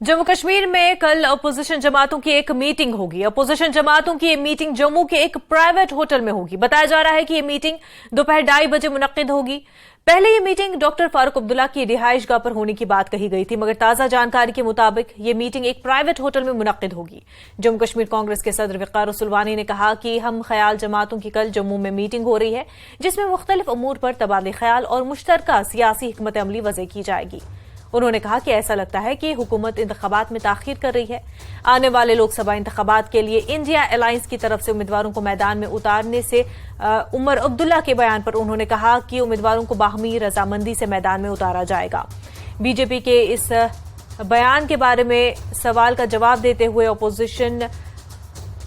जम्मू कश्मीर में कल अपोजिशन जमातों की एक मीटिंग होगी। अपोजिशन जमातों की ये मीटिंग जम्मू के एक प्राइवेट होटल में होगी। बताया जा रहा है कि ये मीटिंग दोपहर 2:30 बजे मुनक्किद होगी। पहले ये मीटिंग डॉक्टर फारूक अब्दुल्ला की रिहाइशगाह पर होने की बात कही गई थी, मगर ताजा जानकारी के मुताबिक ये मीटिंग एक प्राइवेट होटल में मुनक्किद होगी। जम्मू कश्मीर कांग्रेस के सदर वक़ार रसूलवानी ने कहा कि हम ख्याल जमातों की कल जम्मू में मीटिंग हो रही है, जिसमें मुख्तलिफ अमूर पर तबादले ख्याल और मुश्तरका सियासी हिकमत अमली वज़े की जाएगी। उन्होंने कहा कि ऐसा लगता है कि हुकूमत इंतखाबात में ताखीर कर रही है। आने वाले लोकसभा इंतखाबात के लिए इंडिया अलायंस की तरफ से उम्मीदवारों को मैदान में उतारने से उमर अब्दुल्ला के बयान पर उन्होंने कहा कि उम्मीदवारों को बाहमी रजामंदी से मैदान में उतारा जाएगा। बीजेपी के इस बयान के बारे में सवाल का जवाब देते हुए अपोजिशन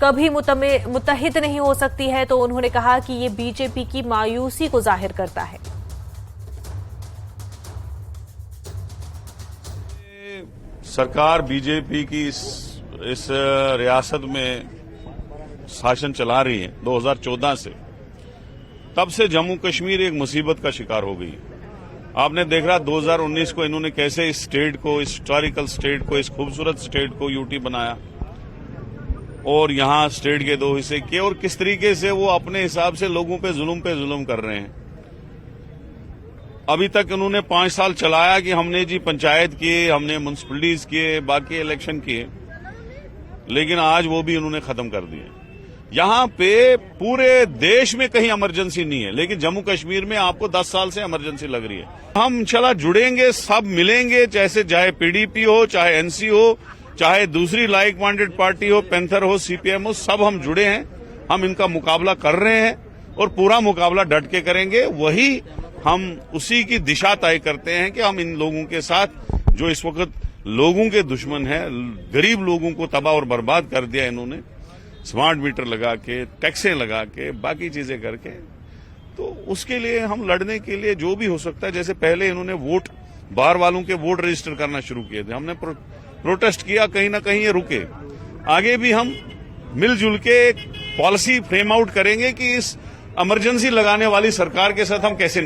कभी मुत्तहिद नहीं हो सकती है, तो उन्होंने कहा कि ये बीजेपी की मायूसी को जाहिर करता है। सरकार बीजेपी की इस रियासत में शासन चला रही है 2014 से, तब से जम्मू कश्मीर एक मुसीबत का शिकार हो गई। आपने देख रहा 2019 को इन्होंने कैसे इस स्टेट को, इस हिस्टोरिकल स्टेट को, इस खूबसूरत स्टेट को यूटी बनाया और यहां स्टेट के 2 हिस्से किए, और किस तरीके से वो अपने हिसाब से लोगों पे जुल्म कर रहे हैं। अभी तक उन्होंने 5 साल चलाया कि हमने जी पंचायत किए, हमने म्युनिसिपलिटीज किए, बाकी इलेक्शन किए, लेकिन आज वो भी उन्होंने खत्म कर दिए। यहां पे पूरे देश में कहीं इमरजेंसी नहीं है, लेकिन जम्मू कश्मीर में आपको 10 साल से इमरजेंसी लग रही है। हम इंशाल्लाह जुड़ेंगे, सब मिलेंगे, जैसे चाहे पीडीपी हो, चाहे एनसी हो, चाहे दूसरी लाइक माइंडेड पार्टी हो, पैंथर हो, सीपीएम हो, सब हम जुड़े हैं। हम इनका मुकाबला कर रहे हैं और पूरा मुकाबला डट के करेंगे। वही हम उसी की दिशा तय करते हैं कि हम इन लोगों के साथ, जो इस वक्त लोगों के दुश्मन हैं, गरीब लोगों को तबाह और बर्बाद कर दिया इन्होंने, स्मार्ट मीटर लगा के, टैक्सें लगा के, बाकी चीजें करके, तो उसके लिए हम लड़ने के लिए जो भी हो सकता है। जैसे पहले इन्होंने वोट, बाहर वालों के वोट रजिस्टर करना शुरू किए थे, हमने प्रोटेस्ट किया, कहीं ना कहीं ये रुके। आगे भी हम मिलजुल के एक पॉलिसी फ्रेम आउट करेंगे कि इस इमरजेंसी लगाने वाली सरकार के साथ हम कैसे